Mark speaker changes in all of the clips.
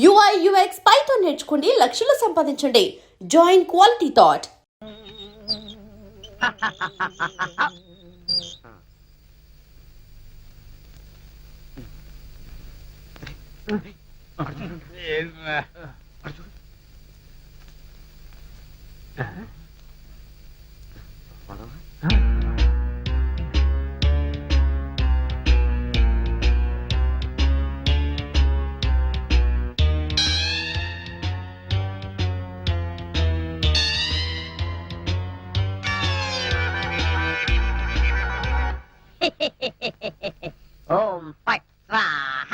Speaker 1: UI UX Python నేర్చుకోండి, లక్షలు సంపాదించండి. Join quality thought.
Speaker 2: ఓం ఫట్ స్వాహ.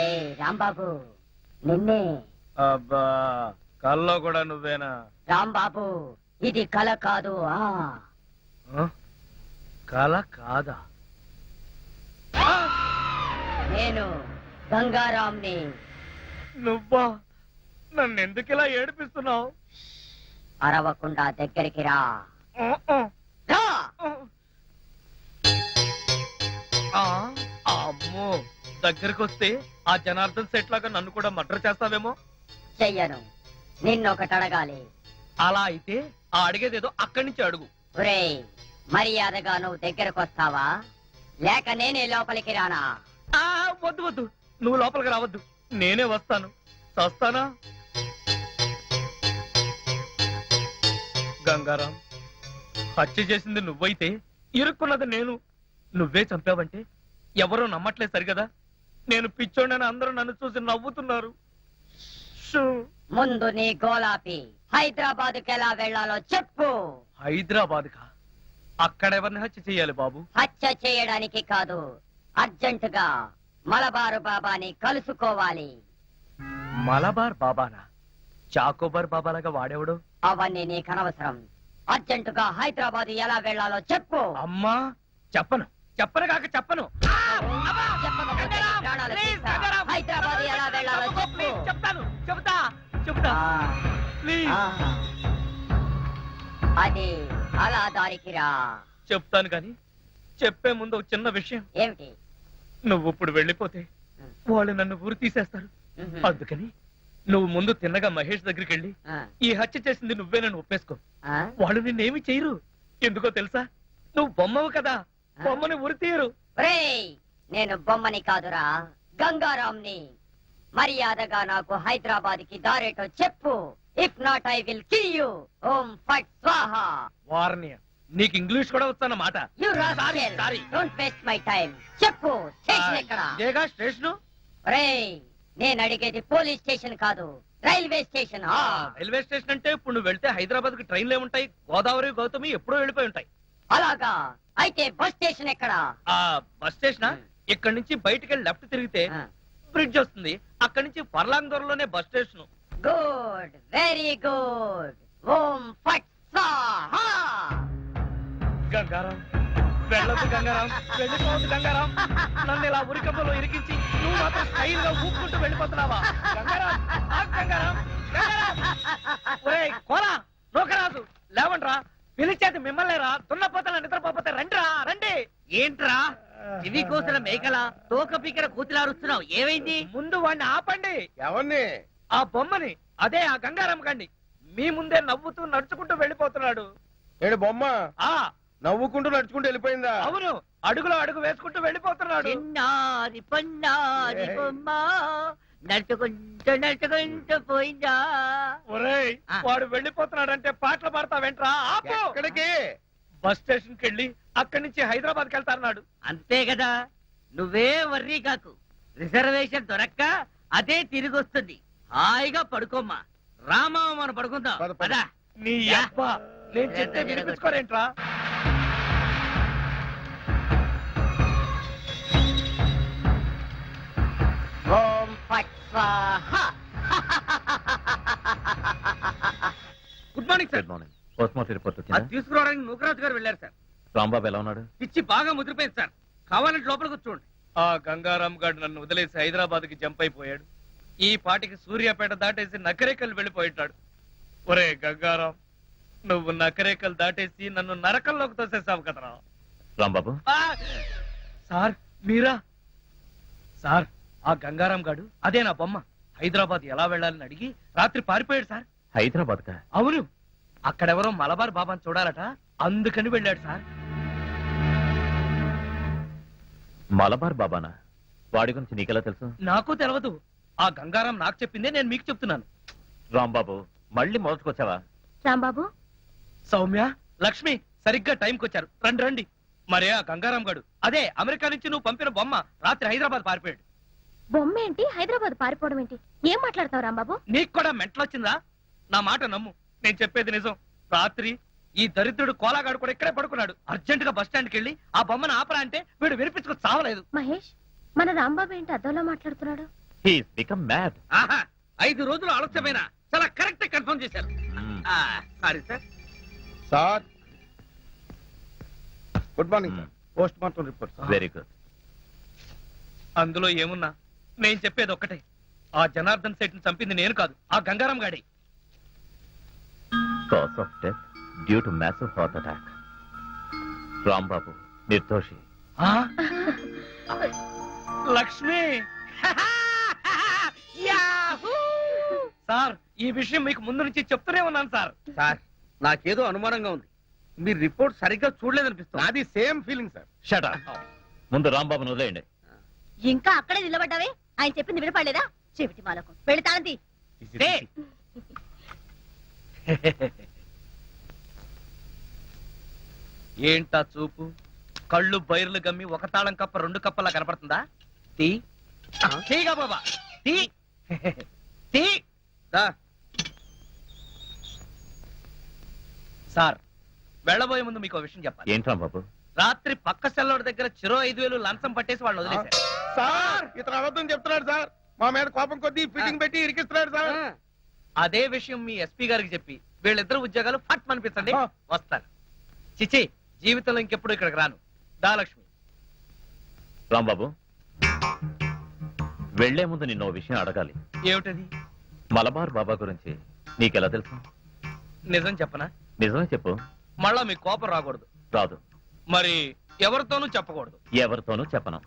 Speaker 2: ఏ రాంబాబు, నిన్నే.
Speaker 3: అబ్బా, కల్లో కూడా నువ్వేనా?
Speaker 2: రాంబాబు, ఇది కల కాదు.
Speaker 3: కల కాదా?
Speaker 2: నేను గంగారాంని.
Speaker 3: నువ్వా? నన్ను ఎందుకు ఇలా ఏడిపిస్తున్నావు?
Speaker 2: అరవకుండా దగ్గరికి రా. రా.
Speaker 3: అమ్మో, దగ్గరికి వస్తే ఆ జనార్దన్ సెట్ లాగా నన్ను కూడా మర్డర్ చేస్తావేమో.
Speaker 2: చెయ్యను. నిన్నొకటి అడగాలి.
Speaker 3: అలా అయితే ఆ అడిగేదేదో అక్కడి నుంచి అడుగు.
Speaker 2: ఒరేయ్, మర్యాదగా నువ్వు దగ్గరకు వస్తావా, లేక నేనే లోపలికి రానా?
Speaker 3: వద్దు వద్దు, నువ్వు లోపలికి రావద్దు, నేనే వస్తాను. చస్తానా? గంగారాం, హత్య చేసింది నువ్వైతే ఇరుక్కున్నది నేను. నువ్వే చంపావంటే ఎవరూ నమ్మట్లేదు సరిగదా. నేను పిచ్చోడని అందరూ నన్ను చూసి నవ్వుతున్నారు.
Speaker 2: ముందు నీ గోలాపి హైదరాబాద్కి ఎలా వెళ్లాలో చెప్పు.
Speaker 3: హైదరాబాద్ కా? అక్కడెవరిని హత్య చెయ్యాలి బాబు?
Speaker 2: హత్య చేయడానికి కాదు, అర్జెంటుగా మలబారు బాబాని కలుసుకోవాలి.
Speaker 3: మలబార్ బాబానా? చాకోబార్ బాబాలాగా వాడేవాడు?
Speaker 2: అవన్నీ నీకు అనవసరం. అర్జెంటుగా హైదరాబాద్ ఎలా వెళ్లాలో చెప్పు.
Speaker 3: అమ్మా, చెప్పను చెప్పను కాక చెప్పను.
Speaker 2: చెప్పకపోతే నీ ప్రాణాలు తీస్తా. హైదరాబాద్ ఎలా వెళ్లాలో చెప్పు.
Speaker 3: చెప్తాను, చెబుతా చెబుతా. ప్లీజ్.
Speaker 2: అది అలా దారికి రా.
Speaker 3: చెప్తాను గాని చెప్పే ముందు ఒక చిన్న విషయం.
Speaker 2: ఏమిటి?
Speaker 3: నువ్వు ఇప్పుడు వెళ్ళిపోతే వాళ్ళు నన్ను ఊరు తీసేస్తారు. అందుకని నువ్వు ముందు తిన్నగా మహేష్ దగ్గరికి వెళ్ళి ఈ హత్య చేసింది నువ్వే నన్ను ఒప్పేసుకో. వాళ్ళు నిన్నేమి చేయరు. ఎందుకో తెలుసా? నువ్వు బొమ్మవు కదా, బొమ్మని ఉరి తీయరు.
Speaker 2: నేను బొమ్మని కాదురా, గంగారాంని. మర్యాదగా నాకు హైదరాబాద్ కి దారేటో చెప్పు. If not I will kill you. ఓం ఫట్ స్వాహ.
Speaker 3: వార్నియ, నీకు ఇంగ్లీష్ కూడా వస్తానమాట.
Speaker 2: You rascal, don't waste my time. చెప్పు, స్టేషన్ ఎక్కడ?
Speaker 3: ఇదేగా స్టేషన్.
Speaker 2: నేను అడిగేది పోలీస్ స్టేషన్ కాదు, రైల్వే స్టేషన్.
Speaker 3: రైల్వే స్టేషన్ అంటే ఇప్పుడు నువ్వు వెళ్తే హైదరాబాద్ కి ట్రైన్లు ఏముంటాయి? గోదావరి, గౌతమి ఎప్పుడో వెళ్ళిపోయి ఉంటాయి.
Speaker 2: అలాగా? అయితే బస్ స్టేషన్ ఎక్కడ?
Speaker 3: ఆ బస్ స్టేషన్ ఇక్కడ నుంచి బయటికి వెళ్ళి లెఫ్ట్ తిరిగితే బ్రిడ్జ్ వస్తుంది. అక్కడి నుంచి పర్లాంగ్ దూరంలోనే bus station.
Speaker 2: Good, very good. ఓం ఫట్ స్వాహ.
Speaker 3: గంగారాం, వెళ్ళొద్దు గంగారాం, వెళ్ళిపోవద్దు గంగారాం. నన్ను ఇలా ఉరికబ్బలో ఇరికించి నువ్వు మాత్రం స్టైల్ గా ఊపుకుంటూ వెళ్ళిపోతున్నావా? గంగారాం, గంగారాం, గంగారాం. ఒరేయ్ కోరా, నోకరాజు, లేవండ్రా. పిలిచేది మిమ్మల్నేరా. దున్నపోతల నిద్రపోతే రండిరా, రండి.
Speaker 4: ఏంట్రా ఇవి కోసిన మేకల తోక పీకర కూతులారుస్తున్నావు? ఏమైంది?
Speaker 3: ముందు వాడిని ఆపండి.
Speaker 5: ఎవరిని?
Speaker 3: ఆ బొమ్మని, అదే ఆ గంగారాం గండి. మీ ముందే నవ్వుతూ నడుచుకుంటూ వెళ్ళిపోతున్నాడు.
Speaker 5: ఏడు బొమ్మ
Speaker 3: ఆ
Speaker 5: నవ్వుకుంటూ నడుచుకుంటూ వెళ్ళిపోయిందా?
Speaker 3: అవును, అడుగులో అడుగు వేసుకుంటూ వెళ్ళిపోతున్నాడు.
Speaker 4: చిన్నారి పన్నారి బొమ్మ నడుచుకుంటూ నడుచుకుంటూ పోయిందా?
Speaker 3: ఒరేయ్, వాడు వెళ్ళిపోతున్నాడంటే పాటలు పాడతా వెంట్రా. ఆపు.
Speaker 5: ఎక్కడికి?
Speaker 3: బస్ స్టేషన్ కి వెళ్ళి అక్కడి నుంచి హైదరాబాద్ కి వెళ్తాన్నాడు.
Speaker 4: అంతే కదా, నువ్వే వర్రీ కాకు. రిజర్వేషన్ దొరక్క అదే తిరిగి వస్తుంది. హాయిగా పడుకోమ్మా. రామా, మనం పడుకుందాం.
Speaker 5: పద, పద.
Speaker 4: పద.
Speaker 3: నీ అబ్బా, నేను చెప్తే వినిపించుకోరేంట్రా?
Speaker 5: ఓ
Speaker 2: స్వాహ.
Speaker 4: Good morning sir.
Speaker 6: Good morning. Post mortem report
Speaker 4: అది
Speaker 6: వచ్చిందా?
Speaker 4: తీసుకురావడానికి నూకరాజు గారు వెళ్ళారు సార్.
Speaker 6: రాంబాబు ఎలా ఉన్నాడు?
Speaker 4: పిచ్చి బాగా ముదిరిపోయింది సార్. కావాలంటే లోపలికి చూడండి.
Speaker 3: ఆ గంగారాం గారు నన్ను వదిలేసి హైదరాబాద్ కి జంప్ అయిపోయాడు. ఈ పాటికి సూర్యాపేట దాటేసి నకరేకల్ వెళ్ళిపోయిటాడు. ఒరే గంగారాం, నువ్వు నకరేకల్ దాటేసి నన్ను నరకంలోకి తోసేసావు కదరా.
Speaker 6: రాంబాబు,
Speaker 3: ఆ! సార్ మీరా? సార్, ఆ గంగారాం గాడు అదే నా బొమ్మ. హైదరాబాద్ ఎలా వెళ్ళాలని అడిగి రాత్రి పారిపోయాడు సార్.
Speaker 6: హైదరాబాద్ కా?
Speaker 3: అవును, అక్కడెవరో మలబార్ బాబాని చూడాలట, అందుకని వెళ్ళాడు సార్.
Speaker 6: మలబార్ బాబానా? వాడి గురించి నీకెలా తెలుసు?
Speaker 3: నాకు తెలియదు. ఆ గంగారాం నాకు చెప్పిందే నేను మీకు చెప్తున్నాను.
Speaker 6: రాంబాబు, మళ్ళీ మొదటికొచ్చావా?
Speaker 7: రాంబాబు,
Speaker 3: సౌమ్య, లక్ష్మి సరిగ్గా టైంకి వచ్చారు. రండి రండి. మరే ఆ గంగారాం గడు అదే అమెరికా నుంచి నువ్వు పంపిన బొమ్మ రాత్రి హైదరాబాద్ పారిపోయాడు.
Speaker 7: బొమ్మ ఏంటి, హైదరాబాద్ పారిపోవడం ఏంటి? ఏం మాట్లాడతావు రాంబాబు?
Speaker 3: నీకు కూడా మెంటలొచ్చిందా? నా మాట నమ్ము, నేను చెప్పేది నిజం. రాత్రి ఈ దరిద్రుడు కోలాగాడు కూడా ఇక్కడే పడుకున్నాడు. అర్జెంట్ గా బస్ స్టాండ్కి వెళ్ళి ఆ బొమ్మను ఆపరా అంటే వీడు వినిపించుకు చావలేదు.
Speaker 7: మహేష్, మన రాంబాబు ఏంటి అద్దంలో మాట్లాడుతున్నాడు?
Speaker 6: He's become mad.
Speaker 4: ఆహా, 5 రోజులు ఆలస్యమైన చాలా కరెక్ట్ కన్ఫర్మ్ చేశారు. Sorry sir.
Speaker 5: Sir good morning sir. Post mortem report.
Speaker 6: Very good.
Speaker 3: అందులో ఏమున్నా నేను చెప్పేది ఒక్కటే, ఆ జనార్దన్ శెట్టిని చంపింది నేను కాదు, ఆ గంగారాం గాడి.
Speaker 6: Cause of death due to massive heart attack. Rambabu నిర్దోషి.
Speaker 3: లక్ష్మి, సార్ ఈ విషయం మీకు ముందు నుంచి చెప్తూనే ఉన్నాను సార్.
Speaker 4: సార్, నాకేదో అనుమానంగా ఉంది. మీరు రిపోర్ట్ సరిగ్గా చూడలేదనిపిస్తుంది.
Speaker 5: నాది same feeling sir.
Speaker 6: Shut up. ముందు రాంబాబును వదిలేయండి.
Speaker 7: ఇంకా అక్కడే నిలబడ్డావే? ఆయన చెప్పింది వినపడలేదా? చెవిటి మాలకు వెళతానంది.
Speaker 3: ఏంటా చూపు? కళ్ళు బైర్లు గమ్మి ఒక తాళం కప్ప 2 కప్పలా కనపడుతుందా? తీ తీగా బాబా, తీ తీ. సార్, వెళ్ళబోయే ముందు మీకు విషయం చెప్పాలి.
Speaker 6: ఏంటి రాంబాబు?
Speaker 3: రాత్రి పక్క సెల్లోడి దగ్గర చెరో 5,000 లంచం పట్టేసి వాళ్ళు వదిలేశారు.
Speaker 5: సార్ ఇతను అబద్ధం చెప్తున్నాడు సార్. మా మీద కోపం కొద్దీ ఫిట్టింగ్ పెట్టి ఇరికిస్తున్నాడు సార్.
Speaker 3: అదే విషయం మీ ఎస్పీ గారికి చెప్పి వీళ్ళిద్దరు ఉద్యోగాలు ఫట్ అనిపించండి,
Speaker 5: ఆ.
Speaker 3: వస్తారు. చిచి, జీవితంలో ఇంకెప్పుడు ఇక్కడికి రాను. దాలక్ష్మి.
Speaker 6: రాంబాబు, వెళ్లే ముందు నిన్న ఓ విషయం అడగాలి.
Speaker 3: ఏమిటది?
Speaker 6: మలబార్ బాబా గురించి నీకెలా తెలుసు?
Speaker 3: నిజం చెప్పనా?
Speaker 6: నిజమే చెప్పు.
Speaker 3: మళ్ళా మీ కోపం రాకూడదు.
Speaker 6: రాదు.
Speaker 3: మరి ఎవరితోనూ చెప్పకూడదు.
Speaker 6: ఎవరితోనూ చెప్పను.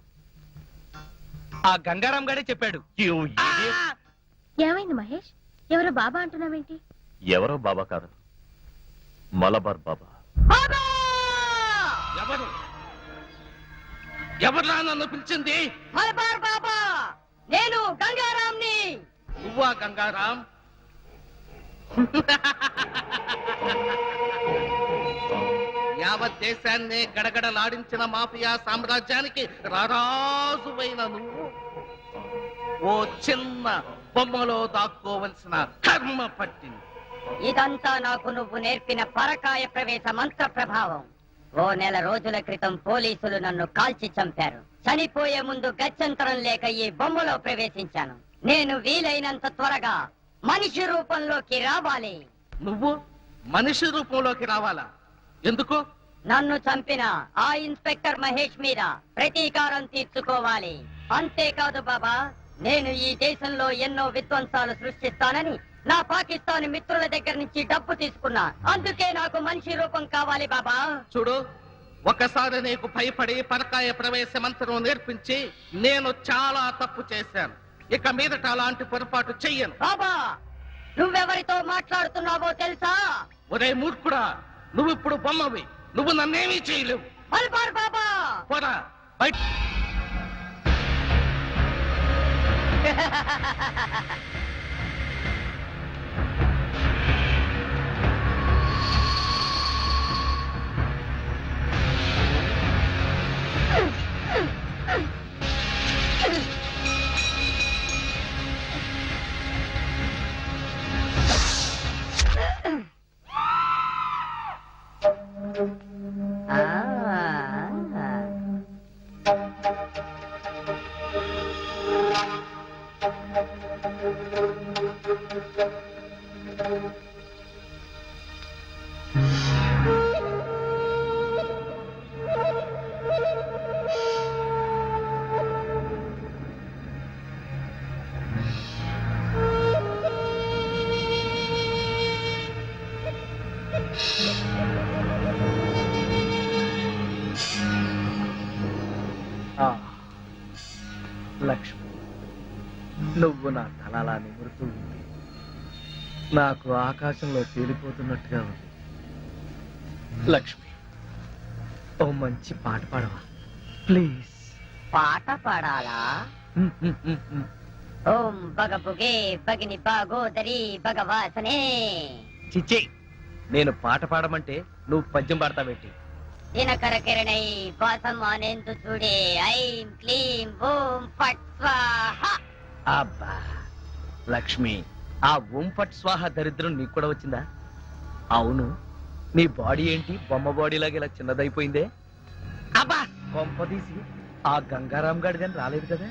Speaker 3: ఆ గంగారాం గారే చెప్పాడు.
Speaker 6: You idiot.
Speaker 7: ఏమైంది మహేష్? ఎవరో బాబా అంటున్నావేంటి?
Speaker 6: ఎవరో బాబా కాదు, మలబార్ బాబా.
Speaker 4: ఎవరు ఎవరా నన్ను పిలిచింది?
Speaker 2: మలబార్ బాబా, నేను గంగారాంని.
Speaker 4: నువ్వా గంగారాం? యావత్ దేశాన్ని గడగడలాడించిన మాఫియా సామ్రాజ్యానికి రారాజువైన నువ్వు ఓ చిన్న బొమ్మలో దాక్కోవలసిన కర్మ పట్టింది.
Speaker 2: ఇదంతా నాకు నువ్వు నేర్పిన పరకాయ ప్రవేశ మంత్ర ప్రభావం. ఓ 1 నెల రోజుల క్రితం పోలీసులు నన్ను కాల్చి చంపారు. చనిపోయే ముందు గత్యంతరం లేక ఈ బొమ్మలో ప్రవేశించాను. నేను వీలైనంత త్వరగా మనిషి రూపంలోకి రావాలి.
Speaker 4: నువ్వు మనిషి రూపంలోకి రావాలా? ఎందుకు?
Speaker 2: నన్ను చంపిన ఆ ఇన్స్పెక్టర్ మహేష్ మీద ప్రతీకారం తీర్చుకోవాలి. అంతేకాదు బాబా, నేను ఈ దేశంలో ఎన్నో విధ్వంసాలు సృష్టిస్తానని నా పాకిస్తాన్ మిత్రుల దగ్గర నుంచి డబ్బు తీసుకున్నా. అందుకే నాకు మనిషి రూపం కావాలి బాబా.
Speaker 4: చూడు, ఒకసారి నీకు భయపడి పరకాయ ప్రవేశ మంత్రం నేర్పించి నేను చాలా తప్పు చేశాను. ఇక మీదట అలాంటి పొరపాటు చెయ్యను.
Speaker 2: బాబా, నువ్వెవరితో మాట్లాడుతున్నావో తెలుసా?
Speaker 4: ఒరే మూర్ఖుడా, నువ్విప్పుడు బొమ్మవి. నువ్వు నన్నేమీ చేయలేవు.
Speaker 2: మల్బార్ బాబా,
Speaker 4: పోరా బయట.
Speaker 3: నువ్వు నా తల అలా నిమురుతూ ఉంది, నాకు ఆకాశంలో తేలిపోతున్నట్టుగా ఉంది. లక్ష్మి, ఓ మంచి పాట పాడవా ప్లీజ్?
Speaker 2: పాట పాడాలా? ఓం బగబుగే బగిని బాగోదరి భగవాసనే.
Speaker 3: చిచ్చి, నేను పాట పాడమంటే నువ్వు పద్యం పాడతావేంటి?
Speaker 2: దినకర కిరణై వాసం అనేందు చూడే ఐం క్లీం ఓం ఫట్ స్వాహ.
Speaker 3: అబ్బా లక్ష్మి, ఆ ఓం ఫట్ స్వాహ దరిద్రం నీకు కూడా వచ్చిందా? అవును, నీ బాడీ ఏంటి బొమ్మ బాడీ లాగా ఇలా చిన్నదైపోయిందే? అబ్బా బొమ్మ తీసి ఆ గంగారాం గాడి కానీ రాలేదు కదా?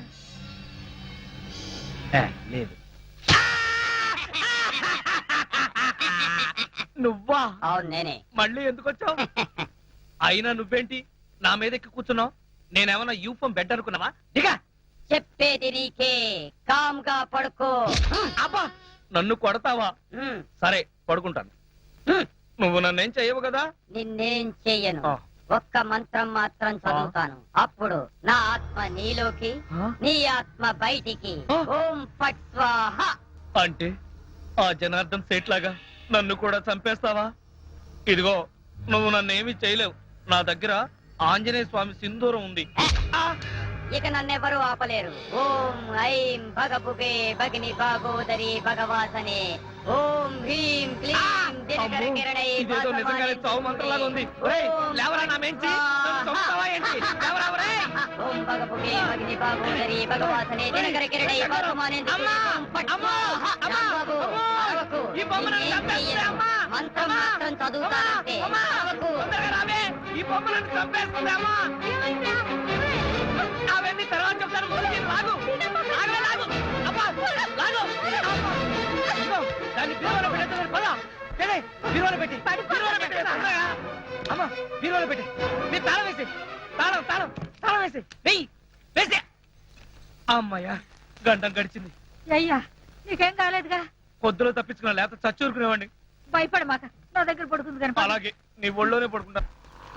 Speaker 3: లేదు. నువ్వా?
Speaker 2: అవును నేనే.
Speaker 3: మళ్ళీ ఎందుకు వచ్చావు? అయినా నువ్వేంటి నా మీద ఎక్కి కూర్చున్నావు? నేనేమన్నా యూఫం బెడ్ అనుకున్నావా? దిగా.
Speaker 2: చెప్పేది నీకే, కామ్గా పడుకో.
Speaker 3: అబ్బా నన్ను కొడతావా? సరే పడుకుంటాను. నువ్వు నన్నేం చెయ్యవు కదా?
Speaker 2: నిన్నేం చెయ్యను.
Speaker 3: ఆ.
Speaker 2: ఒక్క మంత్రం మాత్రం చదువుతాను, అప్పుడు నా ఆత్మ నీలోకి,
Speaker 3: ఆ?
Speaker 2: నీ ఆత్మ బయటికి.
Speaker 3: ఆ.
Speaker 2: ఓం ఫట్ స్వాహ.
Speaker 3: అంటే ఆ జనార్దన్ సేట్ లాగా నన్ను కూడా చంపేస్తావా? ఇదిగో నువ్వు నన్నేమి చేయలేవు. నా దగ్గర ఆంజనేయ స్వామి సింధూరం ఉంది.
Speaker 2: ఇక నన్నెవరూ ఆపలేరు. ఓం ఐం భగభుగే భగిని భాగోదరి భగవాసనే. ఓం హ్రీం క్లీం దినకర
Speaker 3: అమ్మో,
Speaker 2: కిరణై
Speaker 3: ఇదేదో నిజంగానే చావు మంత్రంలాగా ఉంది. ఒరేయ్, లేవరా నా మెంచి, నన్ను చంపుతావా ఏంటి? లేవరా ఒరేయ్.
Speaker 2: ఓం భగభుగే భగిని భాగోదరి భగవాసనే దినకర కిరణై వాసమానేందు
Speaker 3: అమ్మా, అమ్మా, అమ్మా,
Speaker 2: రాంబాబు,
Speaker 3: అమ్మా,
Speaker 2: ఆగకు.
Speaker 3: ఈ బొమ్మను
Speaker 2: నిన్నేం
Speaker 3: చంపేస్తుంది,
Speaker 2: చెయ్యను.
Speaker 3: అమ్మా.
Speaker 2: మంత్రం
Speaker 3: అమ్మా,
Speaker 2: మాత్రం చదువుతానంటే.
Speaker 3: అమ్మా,
Speaker 2: ఆగకు.
Speaker 3: తొందరగా రావే, ఈ బొమ్మ నన్ను చంపేస్తుంది అమ్మా. అవన్నీ తర్వాత చెప్తాను, ముందు నేను లాగు. లాగు, లాగు. అబ్బా, లాగు. అమ్మా. ఇదిగో, దాన్ని బీరువాలో పెట్టేద్దాం, పద. ఏలే, బీరువాలో పెట్టి, బీరువాలో పెట్టి, తొందరగా. అమ్మా, బీరువాలో పెట్టి. మీరు తాళం వేసి, తాళం వేసి, వెయ్యి, వేసి. అమ్మయ్యా, గంటం గడిచింది.
Speaker 7: అయ్యా నీకేం కాలేదుగా?
Speaker 3: పొద్దులో తప్పించుకున్నా, లేకపోతే చచ్చూరుకునేవాడిని.
Speaker 7: భయపడమాక, నా దగ్గర పడుకుంది కానీ
Speaker 3: అలాగే నీ ఒళ్ళోనే పడుకుంటా.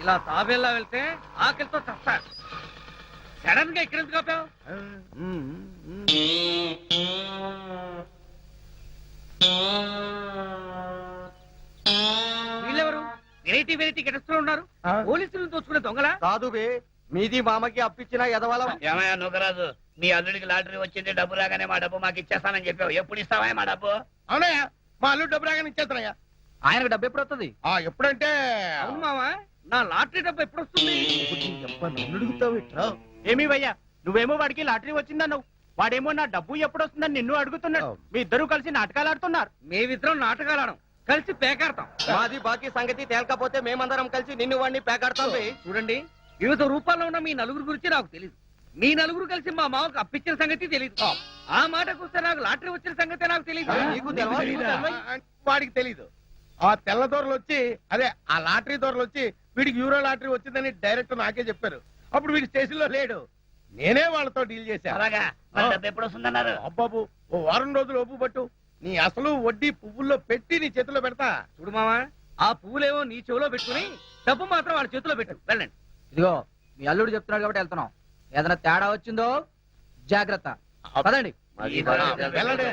Speaker 3: ఇలా తాబేలా వెళ్తే ఆకలితో చస్తా. సడన్ గా ఇక్కడ ఎందుకు ఆపావు? వీళ్ళెవరు? వెరైటీ వెరైటీ గెటస్తో ఉన్నారు. పోలీసులను తోచుకునే దొంగలా?
Speaker 5: కాదు బే, మీది మామకి అప్పించిన ఎదవలం.
Speaker 8: ఏమయ్యా నుగరాజు, మీ అల్లుడికి లాటరీ వచ్చింది, డబ్బు రాగానే మా డబ్బు మాకు ఇచ్చేస్తానని చెప్పావు. ఎప్పుడు ఇస్తావా మా డబ్బు?
Speaker 5: అవునయ్యా, మా అల్లుడు డబ్బు రాగానే ఇచ్చేస్తానయ్యా.
Speaker 3: ఆయనకు డబ్బు ఎప్పుడు వస్తుంది?
Speaker 5: ఎప్పుడంటే
Speaker 3: అవును మావా, నా లాటరీ డబ్బు ఎప్పుడు వస్తుంది?
Speaker 9: ఏమీ భయ్యా, నువ్వేమో వాడికి లాటరీ వచ్చిందన్నావు, వాడేమో నా డబ్బు ఎప్పుడు వస్తుందని నిన్ను అడుగుతున్నాడు. మీ ఇద్దరు కలిసి నాటకాలు ఆడుతున్నారు.
Speaker 3: మేమిద్దరం నాటకాలు ఆడం, కలిసి పేకాడతాం.
Speaker 5: మాది బాకీ సంగతి తేలకపోతే మేమందరం కలిసి నిన్ను వాడిని పేకాడతాం బే.
Speaker 3: చూడండి, వివిధ రూపాల్లో ఉన్న మీ నలుగురు గురించి నాకు తెలియదు. మీ నలుగురు కలిసి మా మామకు అప్పించిన సంగతి తెలియదు. ఆ మాటకు వస్తే నాకు లాటరీ వచ్చిన సంగతి నాకు తెలియదు.
Speaker 5: నీకు తెలవా? వాడికి తెలీదు. ఆ తెల్ల దొరలు వచ్చి, అదే ఆ లాటరీ దొరలు వచ్చి వీడికి యూరో లాటరీ వచ్చిందని డైరెక్ట్ నాకే చెప్పారు. అప్పుడు వీడి స్టేషన్ లో లేడు, నేనే వాళ్ళతో డీల్ చేశాను.
Speaker 8: అలాగా, మరి డబ్బు ఎప్పుడు వస్తుందన్నారు?
Speaker 5: అబ్బాబు, ఓ వారం రోజులు ఓపు పట్టు, నీ అసలు వడ్డీ పువ్వుల్లో పెట్టి నీ చేతిలో పెడతా.
Speaker 3: చూడు మావా, ఆ పువ్వులేమో నీ చెవిలో పెట్టుకుని డబ్బు మాత్రం వాళ్ళ చేతిలో పెట్టు. వెళ్ళండి.
Speaker 9: ఇదిగో మీ అల్లుడు చెప్తున్నాడు కాబట్టి వెళ్తున్నాం. ఏదైనా తేడా వచ్చిందో జాగ్రత్త. పదండి.
Speaker 5: వెళ్ళండి.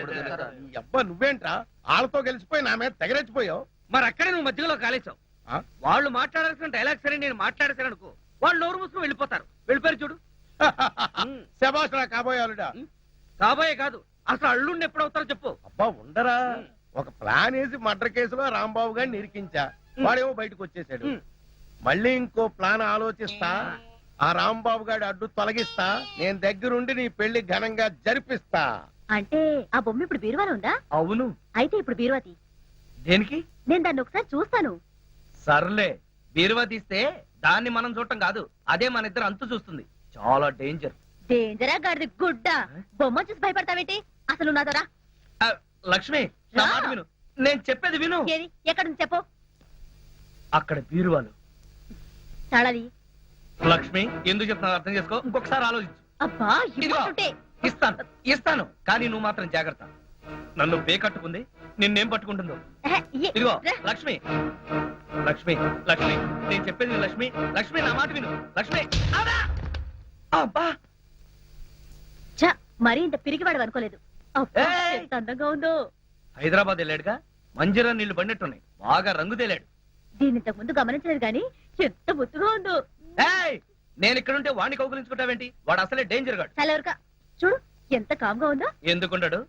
Speaker 5: ఈ అబ్బా నువ్వేంట్రా వాళ్ళతో గెలిచిపోయి నా మీద తెగరెచ్చిపోయావు.
Speaker 3: మరి అక్కడే నువ్వు మధ్యలో కాలేసావు.
Speaker 5: ఆ?
Speaker 3: వాళ్ళు మాట్లాడాల్సిన డైలాగ్ సరే నేను మాట్లాడేసాను అనుకో, వాళ్ళు నోరు మూసుకుని వెళ్ళిపోతారు. వెళ్ళిపోయారు చూడు.
Speaker 5: శబాష్ రా కాబోయే అల్లుడా.
Speaker 3: కాబోయే కాదు, అసలు అల్లుడిని ఎప్పుడు అవుతారో చెప్పు.
Speaker 5: అబ్బా ఉండరా, ఒక ప్లాన్ వేసి మర్డర్ కేసులో రాంబాబు గారిని ఇరికించా, వాడేమో బయటకు వచ్చేసాడు. మళ్ళీ ఇంకో ప్లాన్ ఆలోచిస్తా, ఆ రాంబాబు గారి అడ్డు తొలగిస్తా, నేను దగ్గరుండి నీ పెళ్లి ఘనంగా జరిపిస్తా.
Speaker 7: అంటే ఆ బొమ్మ ఇప్పుడు బీరువాలో ఉందా?
Speaker 3: అవును.
Speaker 7: అయితే ఇప్పుడు బీరువాతి,
Speaker 3: దేనికి?
Speaker 7: నేను దాన్ని ఒకసారి చూస్తాను.
Speaker 3: సర్లే, బీరువా తీస్తే దాన్ని మనం చూడటం కాదు, అదే మన ఇద్దరు అంతు చూస్తుంది. చాలా డేంజర్.
Speaker 7: డేంజరా గాడిది గుడ్డ, బొమ్మ చూసి భయపడతావేంటి? అసలు నాతో రా.
Speaker 3: లక్ష్మి, నా మాట విను, నేను చెప్పేది విను.
Speaker 7: ఏది ఎక్కడ ఉంది చెప్పు.
Speaker 3: అక్కడ బీరువాలు.
Speaker 7: తాళాలి.
Speaker 3: లక్ష్మి, ఎందుకు చెప్తున్నా అర్థం చేసుకో, ఇంకొకసారి ఆలోచించు.
Speaker 7: అబ్బా
Speaker 3: ఇదిగో,
Speaker 7: ఇవ్వకుంటే
Speaker 3: ఇస్తాను కానీ నువ్వు మాత్రం జాగ్రత్త. నన్ను పేకట్టుకుంది, నిన్నేం పట్టుకుంటుందో. ఇదిగో లక్ష్మి, లక్ష్మి, లక్ష్మి, నేను చెప్పేది విను. లక్ష్మి, లక్ష్మి, నా మాట విను. లక్ష్మి, అబ్బా!
Speaker 7: ఛ, మరీ ఇంత పిరిగివాడు అనుకోలేదు. అబ్బా,
Speaker 3: ఏయ్!
Speaker 7: ఎంత అందంగా ఉందో.
Speaker 3: హైదరాబాద్ వెళ్ళాడుగా, మంజీరా నీళ్లు పడినట్టున్నాయి, బాగా రంగు తేలాడు.
Speaker 7: దీన్ని ఇంతకు ముందు గమనించలేదు గాని ఎంత ముద్దుగా ఉందో.
Speaker 3: ఏయ్, నేను ఇక్కడ ఉంటే వాడిని కౌగులించుకుంటావేంటి? వాడు అసలే డేంజర్ గాడు.
Speaker 7: సెలవురుగా చూడు ఎంత కామ్గా ఉందో.
Speaker 3: ఎందుకుంటాడు?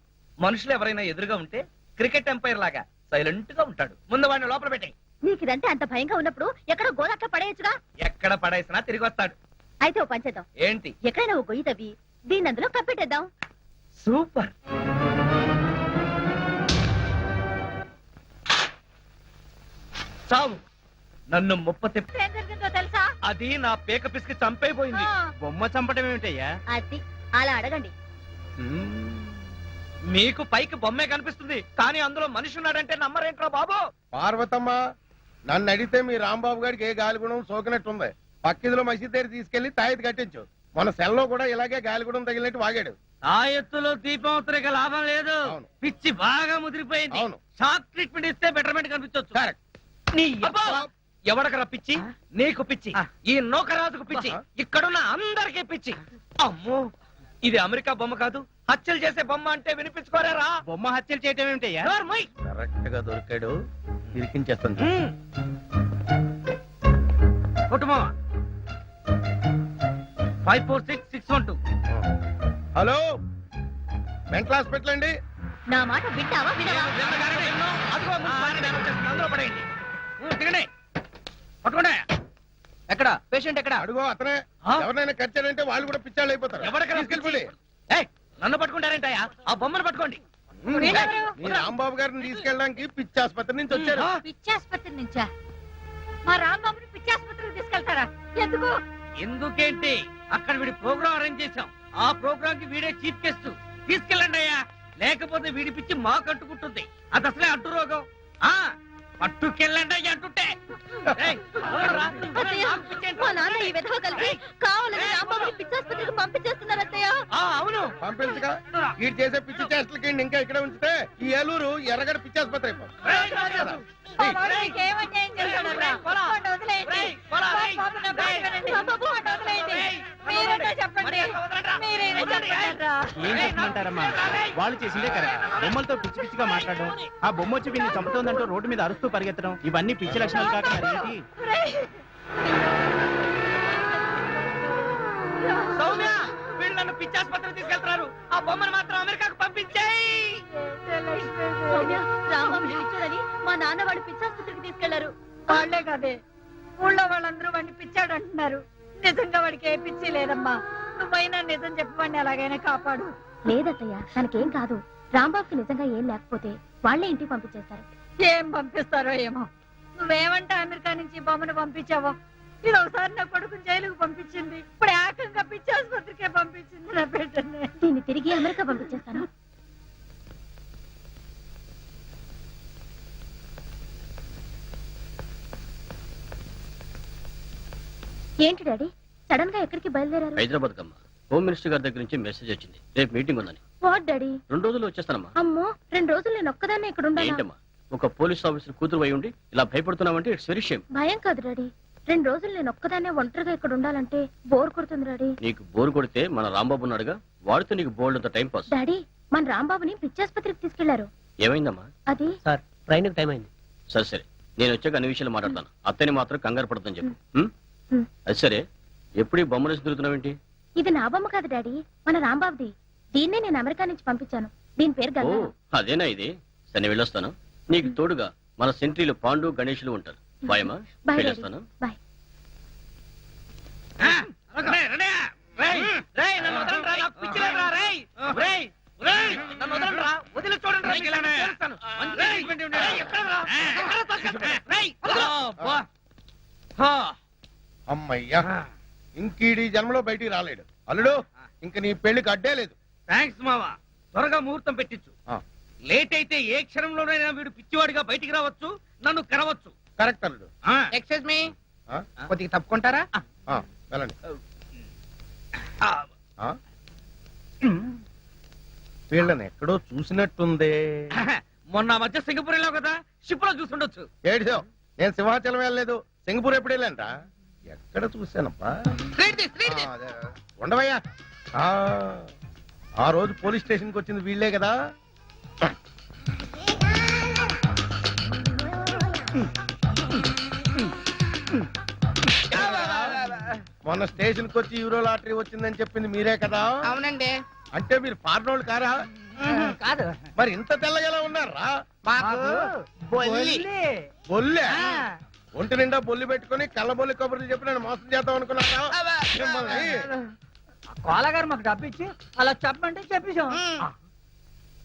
Speaker 3: మనుషులు ఎవరైనా ఎదురుగా ఉంటే క్రికెట్ ఎంపైర్ లాగా సైలెంట్ గా ఉంటాడు. ముందు వాడిని లోపల పెట్టాయి.
Speaker 7: నీకు ఇదంటే అంత భయంగా ఉన్నప్పుడు ఎక్కడో గోదక్క పడేయచ్చుగా.
Speaker 3: ఎక్కడ పడేసినా తిరిగి వస్తాడు.
Speaker 7: అయితే ఓ పంచేద్దాం,
Speaker 3: ఏంటి?
Speaker 7: ఎక్కడైనా ఓ గొయ్యి తవ్వి దీన్ని అందులో కప్పెట్టేద్దాం.
Speaker 3: సూపర్. చావు. నన్ను ముప్పతిప్ప
Speaker 7: ఏం జరిగిందో తెలుసా?
Speaker 3: అది నా పేక పిసికి చంపైపోయింది.
Speaker 7: ఆ,
Speaker 9: బొమ్మ చంపడం ఏమిటయ్యా?
Speaker 7: అది అలా అడగండి.
Speaker 3: మీకు పైకి బొమ్మే కనిపిస్తుంది, కానీ అందులో మనిషి ఉన్నాడంటే నమ్మరేంట్రా బాబు?
Speaker 5: పార్వతమ్మ, నన్ను అడిగితే మీ రాంబాబు గారికి ఏ గాలిగుణం సోకినట్టుంది. పక్కిదిలో మసీద్ దగ్గర తీసుకెళ్లి తాయిది కట్టించు. మన సెల్లో కూడా ఇలాగే గాలిగుణం తగిలినట్టు వాగాడు.
Speaker 3: ఆ ఎత్తులో దీపం ఉత్తరిక లాభం లేదు.
Speaker 5: అవును.
Speaker 3: పిచ్చి బాగా ముదిరిపోయింది.
Speaker 5: అవును.
Speaker 3: షాక్ ట్రీట్మెంట్ ఇస్తే బెటర్మెంట్ కనిపించవచ్చు.
Speaker 5: కరెక్ట్.
Speaker 3: ఎవడకరా పిచ్చి? నీకు పిచ్చి, ఈ నౌకరాజుకు పిచ్చి, ఇక్కడున్న అందరికీ పిచ్చి. అమ్మో, ఇది అమెరికా బొమ్మ కాదు, హత్యలు చేసే బొమ్మ అంటే వినిపించుకోరేరా?
Speaker 9: బొమ్మ హత్యలు చేయటం ఏమిటయ్యా?
Speaker 5: కరెక్ట్ గా దొరికాడు, ఇరికించేస్తాను.
Speaker 3: కుటుంబం 546612.
Speaker 5: హలో, మెంటల్ హాస్పిటల్ అండి.
Speaker 7: నా మాట వింటావా వినవా?
Speaker 3: అదిగో మున్సిపాలిటీ వ్యాన్ వచ్చేస్తుంది, అందులో పడేయండి. దిగండి, పట్టుకోండి. ఎక్కడ పేషెంట్ ఎక్కడ?
Speaker 5: అడుగో అతనే.
Speaker 3: ఆ?
Speaker 5: ఎవరినైనా కచ్చారంటే వాళ్ళు కూడా పిచ్చాళ్ళు అయిపోతారు.
Speaker 3: ఎవరికైనా
Speaker 5: తీసుకెళ్ళిపోండి.
Speaker 3: ఏయ్, నన్ను పట్టుకుంటారేంటయ్యా? ఆ బొమ్మను పట్టుకోండి.
Speaker 5: మీ రాంబాబు గారిని తీసుకెళ్ళడానికి పిచ్చి ఆసుపత్రి నుంచి వచ్చారు.
Speaker 7: పిచ్చాసుపత్రి నుంచా? మా రాంబాబుని పిచ్చాసుపత్రికి తీసుకెళ్తారా? ఎందుకు?
Speaker 3: ఎందుకేంటి, అక్కడ వీడి ప్రోగ్రామ్ అరేంజ్ చేశాం. ఆ ప్రోగ్రామ్ కి వీడే చీఫ్ గెస్ట్. తీసుకెళ్ళండి అయ్యా, లేకపోతే వీడి పిచ్చి మా కట్టుకుంటుంది. అది అసలే అడ్డు రోగం. ఆ పట్టుకెళ్ళండి అయ్యా అంటుంటే. ఏయ్, వదలరా.
Speaker 7: అత్తయ్య, మా నాన్న ఈ విధవ కలిసి కావాలని రాంబాబుని పిచ్చాసుపత్రికి పంపించేస్తున్నారు అత్తయ్య.
Speaker 3: ఆ, అవును.
Speaker 5: పంపించగా వీడు చేసే పిచ్చి చేష్టలకి ఇంకా ఇక్కడ ఉంచితే ఈ ఏలూరు ఎర్రగడ పిచ్చి ఆసుపత్రి అయిపోతుంది.
Speaker 3: రేయ్, రాజు.
Speaker 7: మా వాడు నీకేం అన్యాయం చేశాడరా? వాడిని వదిలేయండి. బాబు, నా మాట వినండి. బాబు, వాడిని వదిలేయండి. మీరేంటో చెప్పండి. మీరేనా చెప్పండిరా?
Speaker 9: ఏం చెప్పమంటారమ్మా? వాళ్ళు చేసిందే కరెక్ట్. బొమ్మలతో పిచ్చి పిచ్చిగా మాట్లాడడం, ఆ బొమ్మ వచ్చి వీళ్ళని చంపుతోందంటూ రోడ్డు మీద అరుస్తూ పరిగెత్తడం, ఇవన్నీ పిచ్చి లక్షణాలు కాక మరేంటి?
Speaker 3: సౌమ్య, వీళ్ళు నన్ను పిచ్చాసుపత్రికి తీసుకెళ్తున్నారు. ఆ బొమ్మను మాత్రం అమెరికాకు పంపించేయి.
Speaker 7: సౌమ్య, రాంబాబుని పిచ్చాడని మా నాన్న వాడు పిచ్చాసుపత్రికి తీసుకెళ్లారు.
Speaker 10: వాళ్లే కదే, ఊళ్ళో వాళ్ళందరూ వాడిని పిచ్చాడంటున్నారు. నిజంగా వాడికి ఏ పిచ్చి లేదమ్మా. నువ్వైనా నిజం చెప్పి వాడిని ఎలాగైనా కాపాడు.
Speaker 7: లేదత్తయ్య, తనకేం కాదు. రాంబాబుకి నిజంగా ఏం లేకపోతే వాళ్లే ఇంటికి పంపించేస్తారు.
Speaker 10: ఏం పంపిస్తారో ఏమో. నువ్వేమంటే అమెరికా నుంచి బొమ్మను పంపించావో. ఇది ఒకసారి నా కొడుకు జైలుకు పంపించింది, ఇప్పుడు ఏకంగా పిచ్చి ఆసుపత్రికే పంపించింది నా బిడ్డని.
Speaker 7: దీన్ని తిరిగి అమెరికా పంపించేస్తాను. ఏంటి డాడీ, సడన్ గా ఎక్కడికి బయలుదేరారు?
Speaker 11: హైదరాబాద్ కమ్మా, హోమ్ మినిస్టర్ గారి దగ్గర నుంచి మెసేజ్ వచ్చింది, రేపు మీటింగ్ ఉందని.
Speaker 7: What daddy?
Speaker 11: 2 రోజుల్లో వచ్చేస్తానమ్మా.
Speaker 7: అమ్మో, 2 రోజులు నేను ఒక్కదాన్నే ఇక్కడ ఉండాలా?
Speaker 11: ఏంటమ్మా, ఒక పోలీస్ ఆఫీసర్ కూతురు అయి ఉండి ఇలా భయపడుతున్నావంటే ఇట్స్ వెరీ షేమ్.
Speaker 7: భయం కాదు డాడీ, 2 రోజులు నేను ఒక్కదాన్నే ఒంటరిగా ఇక్కడ ఉండాలంటే బోర్ కొడుతుంది డాడీ.
Speaker 11: నీకు బోరు కొడితే మన రాంబాబు ఉన్నాడుగా, వాడితో నీకు బోల్డ్ అంత టైం పాస్.
Speaker 7: డాడీ, మన రాంబాబుని పిచ్చాసుపత్రికి తీసుకెళ్లారు.
Speaker 11: ఏమైందమ్మా?
Speaker 7: అది
Speaker 3: సార్, ట్రైన్ టైం అయింది.
Speaker 11: సరే సరే, నేను వచ్చాక అన్ని విషయాలు మాట్లాడతాను. అత్తని మాత్రం కంగారు పడతాను చెప్పు.
Speaker 7: ఉమ్.
Speaker 11: అది సరే, ఎప్పుడు ఈ బొమ్మలు తిరుగుతున్నావేంటి?
Speaker 7: ఇది నా బొమ్మ కాదు డాడీ, మన రాంబాబుది. దీన్నే నేను అమెరికా నుంచి పంపించాను. దీని పేరు
Speaker 11: ఓ,
Speaker 7: గంగా.
Speaker 11: అదేనా ఇది? సరే, వెళ్ళొస్తాను. నీకు తోడుగా మన సెంట్రీలు పాండు గణేషులు ఉంటారు. బాయమ్మా,
Speaker 7: బాయ్ డాడీ.
Speaker 11: వెళ్ళొస్తాను.
Speaker 7: బాయ్.
Speaker 3: వదిలి చూడండి.
Speaker 5: అమ్మయ్యా, ఇంకీడి జన్మలో బయటికి రాలేడు. అల్లుడు, ఇంక నీ పెళ్లికి అడ్డే లేదు.
Speaker 3: థ్యాంక్స్ మావా, త్వరగా ముహూర్తం పెట్టించు.
Speaker 5: ఆ.
Speaker 3: లేట్ అయితే ఏ క్షణంలోనైనా వీడు పిచ్చివాడిగా బయటికి రావచ్చు, నన్ను కరవచ్చు.
Speaker 5: కరెక్ట్ అల్లుడు.
Speaker 3: ఎక్స్క్యూజ్ మీ,
Speaker 5: ఆ?
Speaker 3: కొద్దిగా తప్పుకుంటారా?
Speaker 5: ఆ, వెళ్ళండి. ఆ? వీళ్ళని ఎక్కడో చూసినట్టుందే.
Speaker 3: మొన్న మధ్య సింగపూర్ వెళ్ళావు కదా, షిప్ లో చూసుండొచ్చు.
Speaker 5: ఏడిసో, నేను సింహాచలం వెళ్ళలేదు, సింగపూర్ ఎప్పుడు వెళ్ళానురా? ఎక్కడ చూశానప్పా? ఆ, అదే. ఉండవయ్యా. ఆ, ఆ రోజు పోలీస్ స్టేషన్కి వచ్చింది వీళ్ళే కదా. మొన్న స్టేషన్కి వచ్చి యూరో లాటరీ వచ్చిందని చెప్పింది మీరే కదా.
Speaker 3: అవునండి.
Speaker 5: అంటే మీరు ఫారినోళ్ళు కారా?
Speaker 3: కాదు.
Speaker 5: మరి ఇంత తెల్లగలా ఉన్నారా? బొల్లే ఒంటి నిండా బొల్లి పెట్టుకుని కళ్ళబొల్లి కబుర్లు చెప్పి నన్ను మోసం చేద్దాం అనుకున్నారా?
Speaker 3: కోలగారు మాకు డబ్బు ఇచ్చి అలా చెప్పమంటే చెప్పేశాం.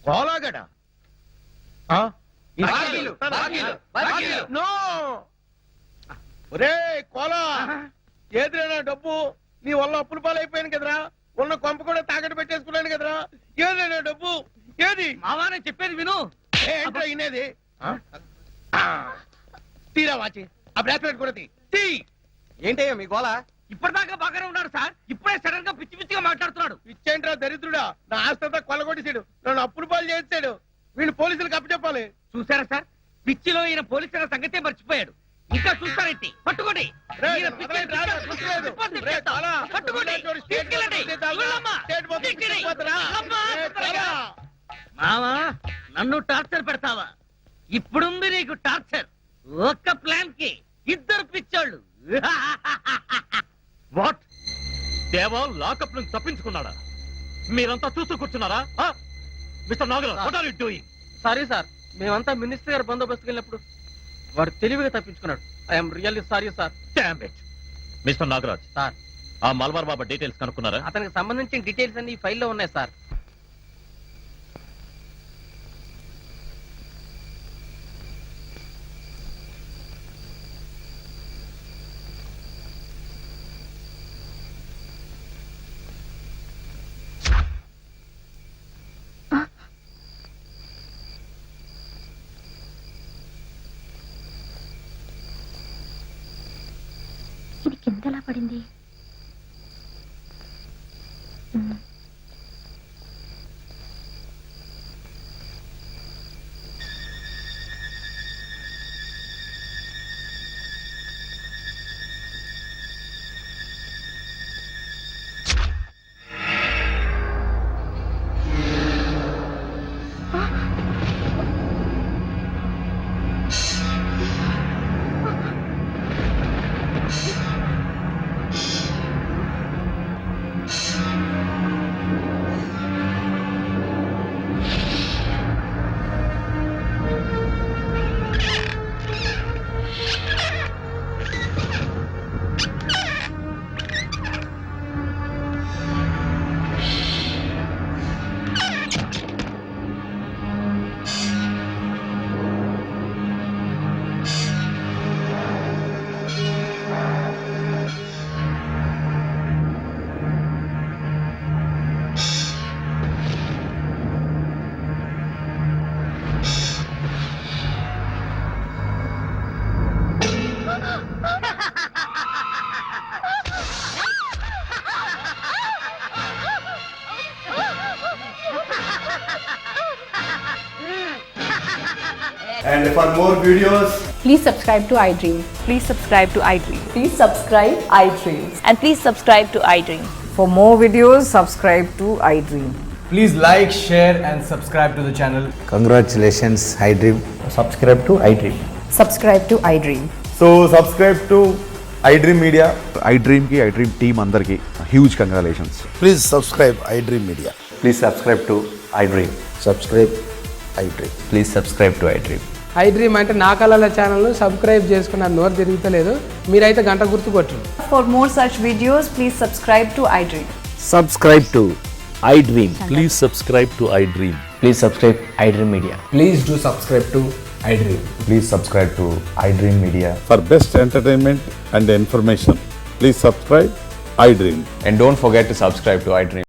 Speaker 5: కోలాగడా? ఒరే కోలా, ఏదిరా డబ్బు? నీ వల్ల అప్పుల పాలైపోయాను కదరా, ఉన్న కొంప కూడా తాకట్టు పెట్టేసుకున్నాను కదరా. ఏదైనా డబ్బు ఏది?
Speaker 3: మావానే చెప్పేది విను.
Speaker 5: ఏంటో ఇనేది? తీరా వాచి, ఆ బ్రాస్లెట్ కూడా తీ. ఏంటయ్యా మీ గోళ?
Speaker 3: ఇప్పటిదాకా బాగానే ఉన్నాడు సార్, ఇప్పుడే సడన్ గా పిచ్చి పిచ్చిగా మాట్లాడుతున్నాడు.
Speaker 5: ఇచ్చేంట్రా దరిద్రుడా, నా ఆస్తంతా కొల్లగొట్టేశాడు, నన్ను అప్పుల పాలు చేసాడు. వీళ్ళు పోలీసులకు అప్పచెప్పాలి.
Speaker 3: చూసారా సార్, పిచ్చిలో ఈయన పోలీసుల సంగతే మర్చిపోయాడు. ఇంకా చూస్తారేంటి? పట్టుకోండి. ఈయన పిచ్చి రిపోర్ట్ తెప్పిస్తా. పట్టుకోండి, తీసుకెళ్ళండి. వెళ్ళమ్మా. తీసుకెళ్ళి. వెళ్ళమ్మా. మావా, నన్ను టార్చర్ పెడతావా? ఇప్పుడుంది నీకు టార్చర్. ఒక్క ప్లాన్ కి ఇద్దరు పిచ్చోళ్ళు.
Speaker 6: వాట్? దేవా లాకప్ నుంచి తప్పించుకున్నాడా? మీరంతా చూస్తూ కూర్చున్నారా? Mister Nagaraj, what are you doing?
Speaker 3: Sorry sir, మేమంతా మినిస్టర్ గారు బందోబస్తుకి వెళ్ళినప్పుడు వాడు తెలివిగా తప్పించుకున్నాడు. I'm really sorry sir.
Speaker 6: Damn it. Mister Nagaraj
Speaker 3: sir,
Speaker 6: ఆ మల్బార్ బాబా డీటెయిల్స్ కనుక్కున్నారా?
Speaker 3: అతనికి సంబంధించిన డీటెయిల్స్ అన్ని ఈ ఫైల్లో ఉన్నాయి సార్.
Speaker 10: ఇది కిందలా పడింది.
Speaker 12: And for more videos,
Speaker 10: Please subscribe to iDream. Please subscribe to iDream.
Speaker 1: Please subscribe iDream.
Speaker 10: And please subscribe to iDream.
Speaker 7: For more videos, subscribe to iDream.
Speaker 12: please like, share and subscribe to the channel.
Speaker 13: Congratulations, iDream.
Speaker 12: Subscribe to iDream.
Speaker 10: Subscribe to iDream.
Speaker 12: So subscribe to iDream Media.
Speaker 13: iDream ki iDream team andar ki huge congratulations.
Speaker 5: Please subscribe iDream Media.
Speaker 13: Please subscribe to iDream.
Speaker 5: Subscribe iDream.
Speaker 13: Please subscribe to iDream.
Speaker 7: iDream అంటే నా కళల channel subscribe చేసుకున్న నోరు తిరుగుతలేదు. మీరైతే గంట గుర్తు కొట్టండి.
Speaker 10: For more such videos, please subscribe to iDream.
Speaker 13: Subscribe to iDream. Please subscribe to iDream. Please subscribe iDream Media.
Speaker 12: Please do subscribe to iDream.
Speaker 13: Please subscribe to iDream Media.
Speaker 14: For best entertainment and information, please subscribe iDream.
Speaker 13: And don't forget to subscribe to iDream.